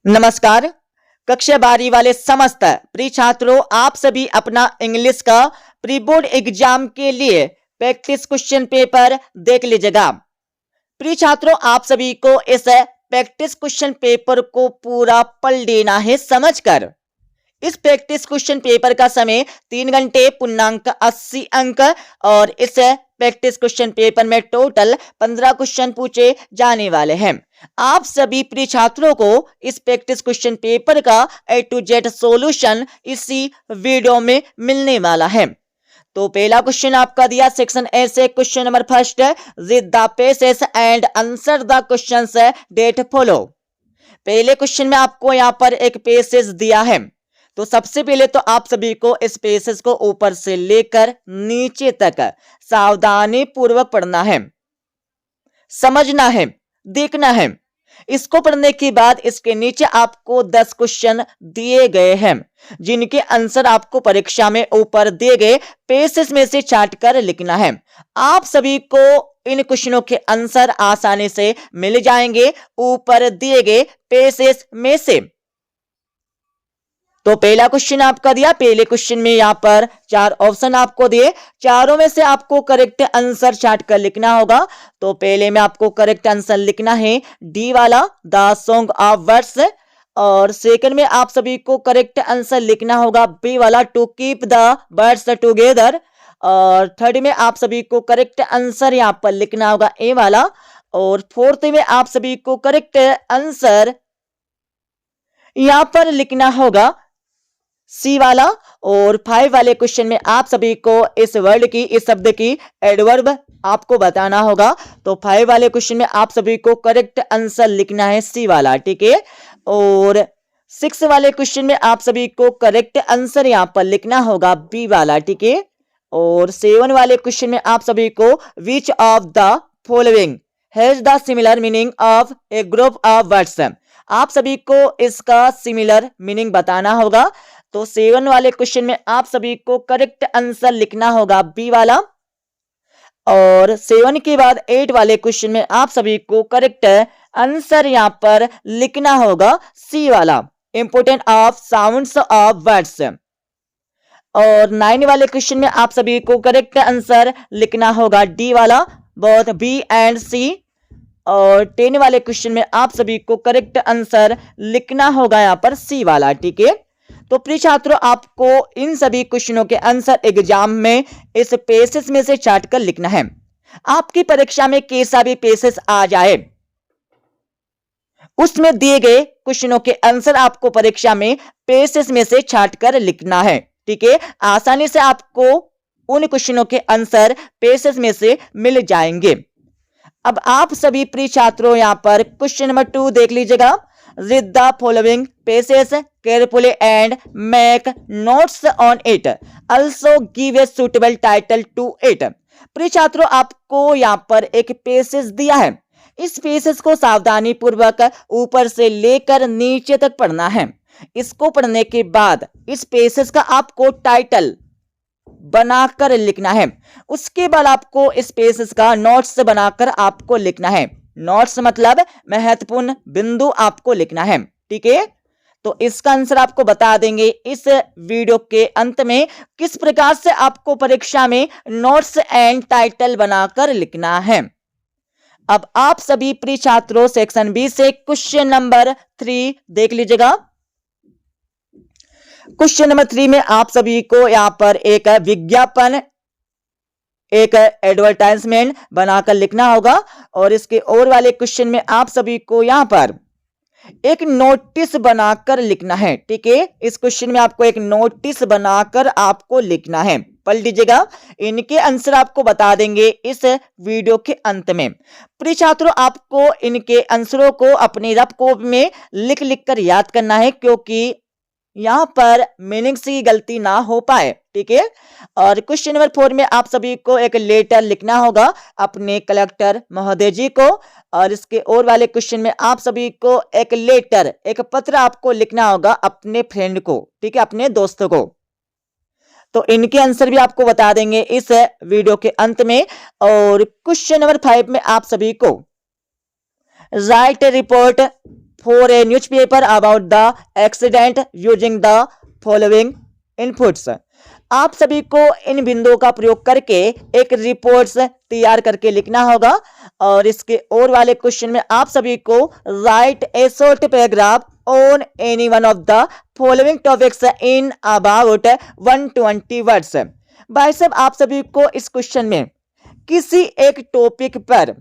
नमस्कार। कक्षा 12 वाले समस्त प्रिय छात्रों, आप सभी अपना इंग्लिश का प्री बोर्ड एग्जाम के लिए प्रैक्टिस क्वेश्चन पेपर देख लीजिएगा। प्रिय छात्रों, आप सभी को इस प्रैक्टिस क्वेश्चन पेपर को पूरा पढ़ लेना है समझकर। इस प्रैक्टिस क्वेश्चन पेपर का समय 3 घंटे पूर्णांक 80 अंक और इस प्रैक्टिस क्वेश्चन पेपर में टोटल 15 क्वेश्चन पूछे जाने वाले हैं। आप सभी प्रिय छात्रों को इस प्रैक्टिस क्वेश्चन पेपर का A to Z सॉल्यूशन इसी वीडियो में मिलने वाला है। तो पहला क्वेश्चन आपका दिया सेक्शन ए से, question number first, read the passage and answer the questions that follow. पहले क्वेश्चन में आपको यहाँ पर एक पैसेज दिया है, तो सबसे पहले तो आप सभी को इस पैसेज को ऊपर से लेकर नीचे तक सावधानी पूर्वक पढ़ना है, समझना है, देखना है। इसको पढ़ने के बाद इसके नीचे आपको 10 क्वेश्चन दिए गए हैं, जिनके आंसर आपको परीक्षा में ऊपर दिए गए पैसेज में से छांट कर लिखना है। आप सभी को इन क्वेश्चनों के आंसर आसानी से मिल जाएंगे ऊपर दिए गए पैसेज में से। तो पहला क्वेश्चन आपका दिया, पहले क्वेश्चन में यहाँ पर 4 ऑप्शन आपको दिए, चारों में से आपको करेक्ट आंसर छांट कर लिखना होगा। तो पहले में आपको करेक्ट आंसर लिखना है डी वाला, द सॉन्ग ऑफ बर्ड्स, और सेकंड में आप सभी को करेक्ट आंसर लिखना होगा बी वाला, to keep the birds together, और थर्ड में आप सभी को करेक्ट आंसर यहाँ पर लिखना होगा ए वाला, और फोर्थ में आप सभी को करेक्ट आंसर यहाँ पर लिखना होगा सी वाला, और 5 वाले क्वेश्चन में आप सभी को इस वर्ड की, इस शब्द की एडवर्ब आपको बताना होगा। तो 5 वाले क्वेश्चन में आप सभी को करेक्ट आंसर लिखना है सी वाला, ठीक है। और 6 वाले क्वेश्चन में आप सभी को करेक्ट आंसर यहाँ पर लिखना होगा बी वाला, ठीक है। और 7 वाले क्वेश्चन में आप सभी को which of the following has the similar meaning of A group of words, आप सभी को इसका सिमिलर मीनिंग बताना होगा। तो 7 वाले क्वेश्चन में आप सभी को करेक्ट आंसर लिखना होगा बी वाला, और 7 के बाद 8 वाले क्वेश्चन में आप सभी को करेक्ट आंसर यहाँ पर लिखना होगा सी वाला, important of sounds of words, और 9 वाले क्वेश्चन में आप सभी को करेक्ट आंसर लिखना होगा डी वाला, बोथ बी एंड सी, और 10 वाले क्वेश्चन में आप सभी को करेक्ट आंसर लिखना होगा यहाँ पर सी वाला, ठीक है। तो प्रिय छात्रों, आपको इन सभी क्वेश्चनों के आंसर एग्जाम में इस पैसेज में से छांट कर लिखना है। आपकी परीक्षा में कैसा भी पैसेज आ जाए, उसमें दिए गए क्वेश्चनों के आंसर आपको परीक्षा में पैसेज में से छांट कर लिखना है, ठीक है। आसानी से आपको उन क्वेश्चनों के आंसर पैसेज में से मिल जाएंगे। अब आप सभी प्रिय छात्रों यहाँ पर क्वेश्चन नंबर 2 देख लीजिएगा। Read the following passages carefully and make notes on it. Also give a suitable title to it. प्रिय छात्रों, आपको यहाँ पर एक पैसेज दिया है, इस पैसेज को सावधानी पूर्वक ऊपर से लेकर नीचे तक पढ़ना है। इसको पढ़ने के बाद इस पैसेज का आपको टाइटल बनाकर लिखना है। उसके बाद आपको इस पैसेज का नोट्स बनाकर आपको लिखना है। नोट्स मतलब महत्वपूर्ण बिंदु आपको लिखना है, ठीक है। तो इसका आंसर आपको बता देंगे इस वीडियो के अंत में, किस प्रकार से आपको परीक्षा में नोट्स एंड टाइटल बनाकर लिखना है। अब आप सभी प्रिय छात्रों सेक्शन बी से क्वेश्चन नंबर 3 देख लीजिएगा। क्वेश्चन नंबर 3 में आप सभी को यहाँ पर एक विज्ञापन, एक एडवर्टाइजमेंट बनाकर लिखना होगा, और इसके और वाले क्वेश्चन में आप सभी को यहाँ पर एक नोटिस बनाकर लिखना है, ठीक है। इस क्वेश्चन में आपको एक नोटिस बनाकर आपको लिखना है, पढ़ लीजिएगा। इनके आंसर आपको बता देंगे इस वीडियो के अंत में। प्रिय छात्रों, आपको इनके आंसरों को अपनी रफ कॉपी में लिख लिख कर याद करना है, क्योंकि यहाँ पर मीनिंग की गलती ना हो पाए, ठीक है। और क्वेश्चन नंबर 4 में आप सभी को एक लेटर लिखना होगा अपने कलेक्टर महोदय जी को, और इसके और वाले क्वेश्चन में आप सभी को एक लेटर, एक पत्र आपको लिखना होगा अपने फ्रेंड को, ठीक है, अपने दोस्तों को। तो इनके आंसर भी आपको बता देंगे इस वीडियो के अंत में। और क्वेश्चन नंबर 5 में आप सभी को right report for a newspaper about the accident using the following inputs. आप सभी को इन बिंदुओं का प्रयोग करके एक रिपोर्ट्स तैयार करके लिखना होगा। और इसके और वाले क्वेश्चन में आप सभी को right A short paragraph on any one of the following topics in about 120 words. भाई साहब, आप सभी को इस क्वेश्चन में किसी एक टॉपिक पर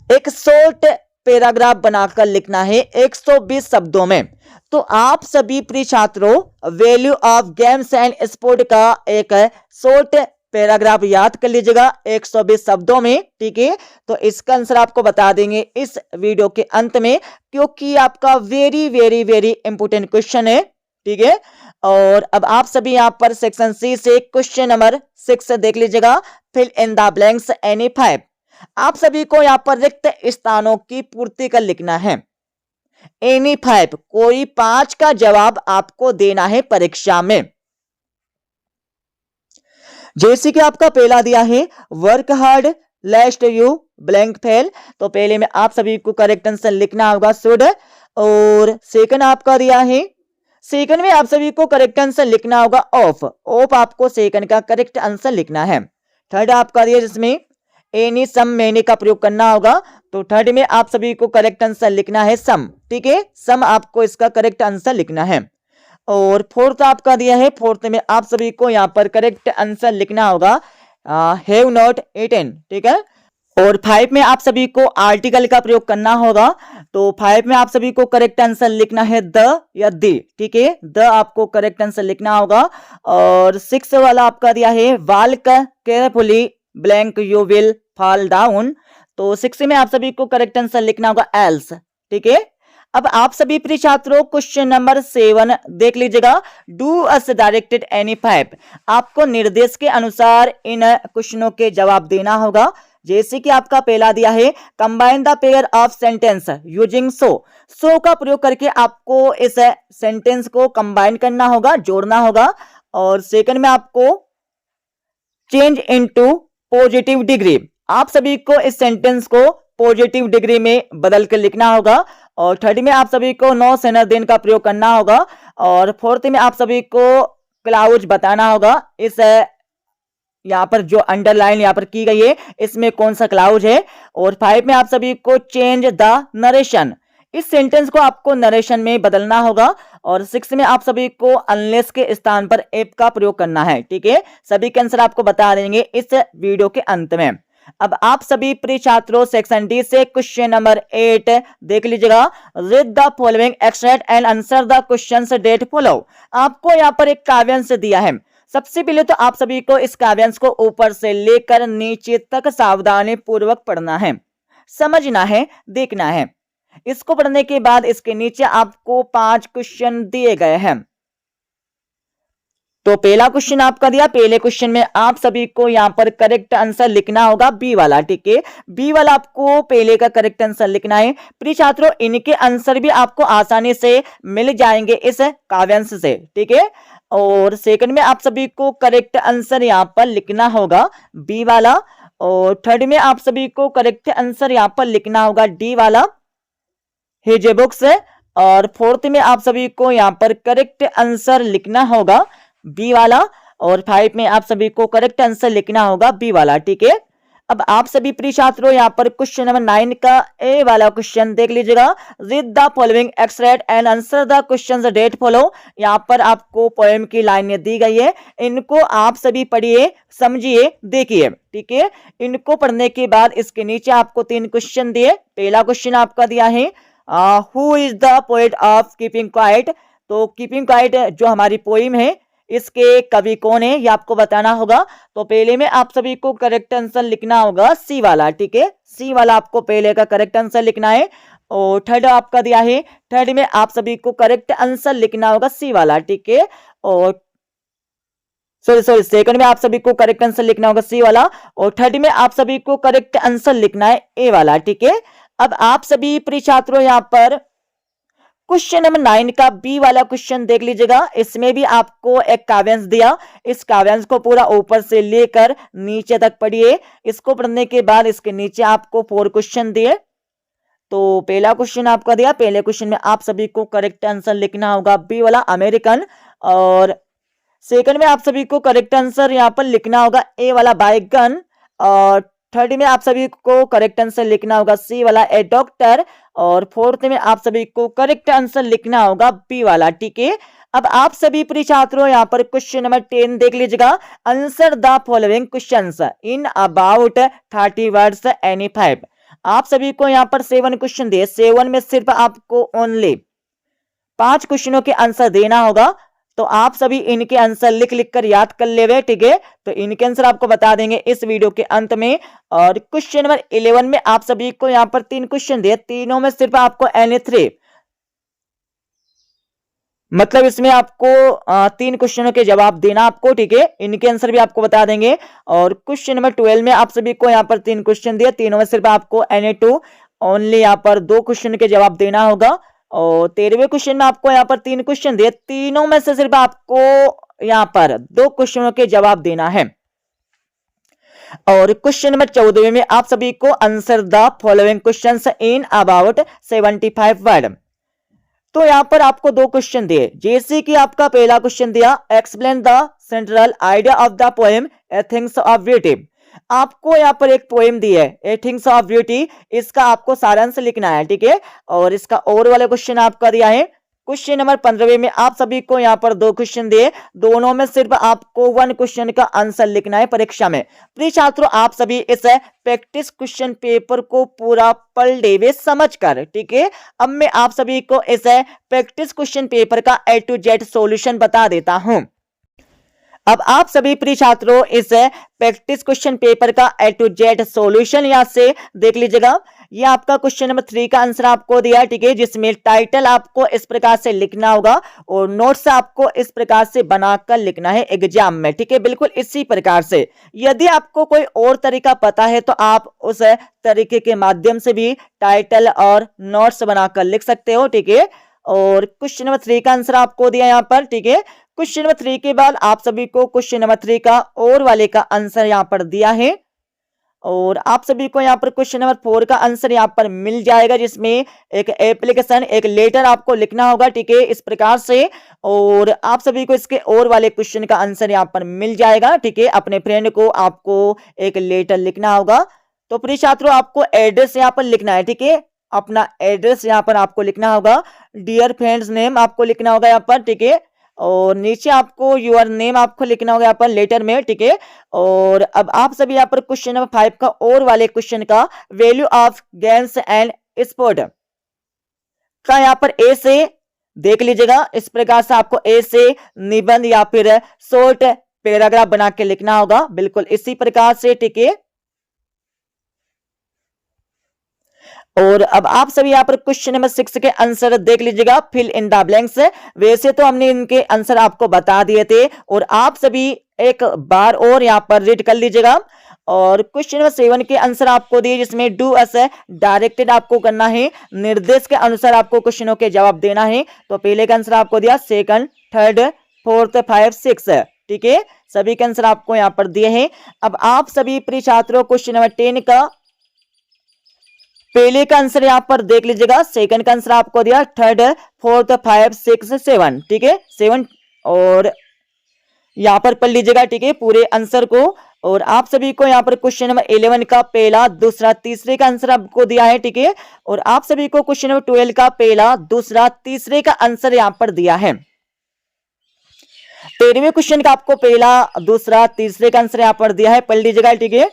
एक शॉर्ट पैराग्राफ बनाकर लिखना है 120 शब्दों में। तो आप सभी प्रिय छात्रों value of games and sport का एक शॉर्ट पैराग्राफ याद कर लीजिएगा 120 शब्दों में। ठीक है, तो इसका आंसर आपको बता देंगे इस वीडियो के अंत में, क्योंकि आपका very very very important question है। ठीक है, और अब आप सभी यहां पर सेक्शन सी से क्वेश्चन नंबर 6 देख लीजिएगा, fill in the blanks any 5। आप सभी को यहां पर रिक्त स्थानों की पूर्ति कर लिखना है। एनी 5, कोई 5 का जवाब आपको देना है परीक्षा में। जैसे कि आपका पहला दिया है work hard लेस्ट you blank fail, तो पहले में आप सभी को करेक्ट आंसर लिखना होगा शुड। और सेकंड आपका दिया है, सेकंड में आप सभी को करेक्ट आंसर लिखना होगा ऑफ। ऑफ आपको सेकंड का करेक्ट आंसर लिखना है। थर्ड आपका दिया जिसमें एनी सम मैनी का प्रयोग करना होगा, तो थर्ड में आप सभी को करेक्ट आंसर लिखना है सम। ठीक है, सम आपको इसका करेक्ट आंसर लिखना है। और फोर्थ आपका दिया है, फोर्थ में आप सभी को यहाँ पर करेक्ट आंसर लिखना होगा हैव नॉट ईटन। ठीक है, और 5 में आप सभी को आर्टिकल का प्रयोग करना होगा, तो 5 में आप सभी को करेक्ट आंसर लिखना है द या दी। ठीक है, द आपको करेक्ट आंसर लिखना होगा। और 6 वाला आपका दिया है walk carefully blank you will fall down, तो 6 में आप सभी को करेक्ट आंसर लिखना होगा एल्स। ठीक है, अब आप सभी प्रिय छात्रों क्वेश्चन नंबर 7 देख लीजिएगा, डू अस डायरेक्टेड एनी 5। आपको निर्देश के अनुसार इन क्वेश्चनों के जवाब देना होगा। जैसे कि आपका पहला दिया है combine the pair of sentence using so. So का प्रयोग करके आपको इस सेंटेंस को कंबाइन करना होगा, जोड़ना होगा। और सेकंड में आपको चेंज इनटू पॉजिटिव डिग्री, आप सभी को इस सेंटेंस को पॉजिटिव डिग्री में बदल कर लिखना होगा। और थर्ड में आप सभी को नो सेनर देन का प्रयोग करना होगा। और फोर्थ में आप सभी को क्लाउज बताना होगा, इस यहाँ पर जो अंडरलाइन यहाँ पर की गई है इसमें कौन सा क्लाउज है। और 5 में आप सभी को चेंज द नरेशन, इस सेंटेंस को आपको नरेशन में बदलना होगा। और 6 में आप सभी को अनलेस के स्थान पर एप का प्रयोग करना है। ठीक है, सभी के आंसर आपको बता देंगे इस वीडियो के अंत में। अब आप सभी प्रिय छात्रों सेक्शन डी से क्वेश्चन नंबर 8 देख लीजिएगा, read the following extract and answer the questions that follow. आपको यहाँ पर एक काव्यांश दिया है। सबसे पहले तो आप सभी को इस काव्यांश को ऊपर से लेकर नीचे तक सावधानी पूर्वक पढ़ना है, समझना है, देखना है। इसको पढ़ने के बाद इसके नीचे आपको 5 क्वेश्चन दिए गए हैं। तो पहला क्वेश्चन आपका दिया, पहले क्वेश्चन में आप सभी को यहाँ पर करेक्ट आंसर लिखना होगा बी वाला। ठीक है, बी वाला आपको पहले का करेक्ट आंसर लिखना है। प्रिय छात्रों इनके आंसर भी आपको आसानी से मिल जाएंगे इस काव्यांश से। ठीक है, और सेकंड में आप सभी को करेक्ट आंसर यहाँ पर लिखना होगा बी वाला। और थर्ड में आप सभी को करेक्ट आंसर यहाँ पर लिखना होगा डी वाला हिज बुक्स। और फोर्थ में आप सभी को यहाँ पर करेक्ट आंसर लिखना होगा बी वाला। और 5 में आप सभी को करेक्ट आंसर लिखना होगा बी वाला। ठीक है, अब आप सभी प्रिय छात्रों यहाँ पर क्वेश्चन नंबर 9 का ए वाला क्वेश्चन देख लीजिएगा, read the following extract and answer the questions that follow. यहाँ पर आपको पोएम की लाइनें दी गई है, इनको आप सभी पढ़िए, समझिए, देखिए। ठीक है, इनको पढ़ने के बाद इसके नीचे आपको 3 क्वेश्चन दिए। पहला क्वेश्चन आपका दिया है who is the poet of keeping quiet. तो कीपिंग क्वाइट जो हमारी पोइम है इसके कवि कौन है ये आपको बताना होगा। तो पहले में आप सभी को करेक्ट आंसर लिखना होगा सी वाला। ठीक है, सी वाला आपको पहले का करेक्ट आंसर लिखना है। और थर्ड आपका दिया है, थर्ड में आप सभी को करेक्ट आंसर लिखना होगा सी वाला। ठीक है, और सॉरी सेकंड में आप सभी को करेक्ट आंसर लिखना होगा सी वाला। और थर्ड में आप सभी को करेक्ट आंसर लिखना है ए वाला। ठीक है, अब आप सभी प्रिय छात्रों यहाँ पर क्वेश्चन नंबर 9 का बी वाला क्वेश्चन देख लीजिएगा। इसमें भी आपको एक काव्यांश दिया, इस काव्यांश को पूरा ऊपर से लेकर नीचे तक पढ़िए। इसको पढ़ने के बाद इसके नीचे आपको 4 क्वेश्चन दिए। तो पहला क्वेश्चन आपका दिया, पहले क्वेश्चन में आप सभी को करेक्ट आंसर लिखना होगा बी वाला अमेरिकन, और सेकंड में आप सभी को करेक्ट आंसर यहाँ पर लिखना होगा ए वाला बाइगन, और थर्ड में आप सभी को करेक्ट आंसर लिखना होगा सी वाला ए डॉक्टर, और फोर्थ में आप सभी को करेक्ट आंसर लिखना होगा बी वाला। ठीक है, अब आप सभी प्रिय छात्रों यहाँ पर क्वेश्चन नंबर 10 देख लीजिएगा। Answer the following questions in about 30 words any 5। आप सभी को यहाँ पर 7 क्वेश्चन दिए, 7 में सिर्फ आपको ओनली 5 क्वेश्चनों के आंसर देना होगा। तो आप सभी इनके आंसर लिख लिख कर याद कर ले हुए। ठीक है, तो इनके आंसर आपको बता देंगे इस वीडियो के अंत में। और क्वेश्चन नंबर 11 में आप सभी को यहाँ पर 3 क्वेश्चन दिए, तीनों में सिर्फ आपको एनी 3, मतलब इसमें आपको 3 क्वेश्चनों के जवाब देना आपको। ठीक है, इनके आंसर भी आपको बता देंगे। और क्वेश्चन नंबर 12 में आप सभी को यहाँ पर 3 क्वेश्चन दिए, तीनों में सिर्फ आपको एनी 2 ओनली यहाँ पर 2 क्वेश्चन के जवाब देना होगा। और 13वें क्वेश्चन में आपको यहाँ पर 3 क्वेश्चन दिए, तीनों में से सिर्फ आपको यहाँ पर 2 क्वेश्चनों के जवाब देना है। और क्वेश्चन नंबर 14 में आप सभी को answer the following questions in about 75 word. तो यहाँ पर आपको 2 क्वेश्चन दिए, जैसे कि आपका पहला क्वेश्चन दिया explain the central idea of the poem A things of beauty. आपको यहाँ पर एक पोएम दी है ए थिंग्स ऑफ ब्यूटी, इसका आपको सारांश लिखना है। ठीक है, और इसका और वाला क्वेश्चन आपका दिया है क्वेश्चन नंबर 15 में आप सभी को यहाँ पर 2 क्वेश्चन दिए, दोनों में सिर्फ आपको 1 क्वेश्चन का आंसर लिखना है परीक्षा में। प्रिय छात्रों, आप सभी इस प्रैक्टिस क्वेश्चन पेपर को पूरा पढ़ लेवे समझ कर। ठीक है, अब मैं आप सभी को इस प्रैक्टिस क्वेश्चन पेपर का A to Z सॉल्यूशन बता देता हूं। अब आप सभी प्रिय छात्रों इस प्रैक्टिस क्वेश्चन पेपर का A to Z सॉल्यूशन यहां से देख लीजिएगा। ये आपका क्वेश्चन नंबर 3 का आंसर आपको दिया है। ठीक है, जिसमें टाइटल आपको इस प्रकार से लिखना होगा और नोट्स आपको इस प्रकार से बनाकर लिखना है एग्जाम में। ठीक है, बिल्कुल इसी प्रकार से। यदि आपको कोई और तरीका पता है तो आप उस तरीके के माध्यम से भी टाइटल और नोट्स बनाकर लिख सकते हो। ठीक है, और क्वेश्चन नंबर 3 का आंसर आपको दिया यहाँ पर। ठीक है, क्वेश्चन नंबर 3 के बाद आप सभी को क्वेश्चन नंबर 3 का और वाले का आंसर यहाँ पर दिया है, और आप सभी को यहाँ पर क्वेश्चन नंबर 4 का आंसर यहाँ पर मिल जाएगा, जिसमें एक एप्लीकेशन एक लेटर आपको लिखना होगा। ठीक है, इस प्रकार से। और आप सभी को इसके और वाले क्वेश्चन का आंसर यहाँ पर मिल जाएगा। ठीक है, अपने फ्रेंड को आपको एक लेटर लिखना होगा। तो प्रिय छात्रों, आपको एड्रेस यहाँ पर लिखना है। ठीक है, अपना एड्रेस यहाँ पर आपको लिखना होगा, डियर फ्रेंड्स नेम आपको लिखना होगा यहाँ पर। ठीक है, और नीचे आपको योर नेम आपको लिखना होगा यहाँ पर लेटर में। ठीक है, और अब आप सभी यहाँ पर क्वेश्चन नंबर 5 का और वाले क्वेश्चन का value of games and sport का यहाँ पर ए से देख लीजिएगा। इस प्रकार से आपको ए से निबंध या फिर शॉर्ट पैराग्राफ बना के लिखना होगा, बिल्कुल इसी प्रकार से। ठीक है, और अब आप सभी यहाँ पर क्वेश्चन नंबर 6 के आंसर देख लीजिएगा, फिल इन द ब्लैंक्स। वैसे तो हमने इनके आंसर आपको बता दिए थे, और आप सभी एक बार और यहाँ पर रीड कर लीजिएगा। और क्वेश्चन नंबर 7 के आंसर आपको दिए, जिसमें डू एस डायरेक्टेड आपको करना है, निर्देश के अनुसार आपको क्वेश्चनों के जवाब देना है। तो पहले का आंसर आपको दिया, सेकंड, थर्ड, फोर्थ, 5, 6। ठीक है, सभी के आंसर आपको यहाँ पर दिए हैं। अब आप सभी प्रिय छात्रों क्वेश्चन नंबर 10 का पहले का आंसर यहाँ पर देख लीजिएगा, सेकंड का आंसर आपको दिया, थर्ड, फोर्थ, 5, 6, 7। ठीक है, 7 और यहाँ पर पढ़ लीजिएगा। ठीक है, पूरे आंसर को। और आप सभी को यहाँ पर क्वेश्चन नंबर 11 का पहला, दूसरा, तीसरे का आंसर आपको दिया है। ठीक है, और आप सभी को क्वेश्चन नंबर 12 का पहला, दूसरा, तीसरे का आंसर यहाँ पर दिया है। 13वें क्वेश्चन का आपको पहला, दूसरा, तीसरे का आंसर यहाँ पर दिया है, पढ़ लीजिएगा। ठीक है,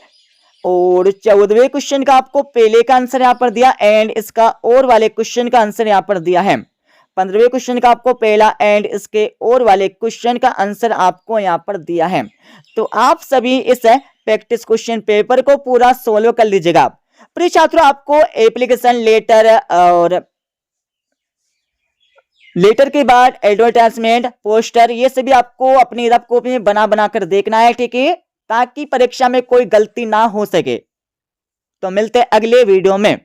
और 14वें क्वेश्चन का आपको पहले का आंसर यहाँ पर दिया एंड इसका और वाले क्वेश्चन का आंसर यहाँ पर दिया है। 15वें क्वेश्चन का आपको पहला एंड इसके और वाले क्वेश्चन का आंसर आपको यहाँ पर दिया है। तो आप सभी इस प्रैक्टिस क्वेश्चन पेपर को पूरा सोल्व कर लीजिएगा। प्रिय छात्रों, आपको एप्लीकेशन लेटर और लेटर के बाद एडवर्टाइजमेंट, पोस्टर, ये सभी आपको अपनी रफ कॉपी में बना बना कर देखना है। ठीक है, ताकि परीक्षा में कोई गलती ना हो सके। तो मिलते हैं अगले वीडियो में।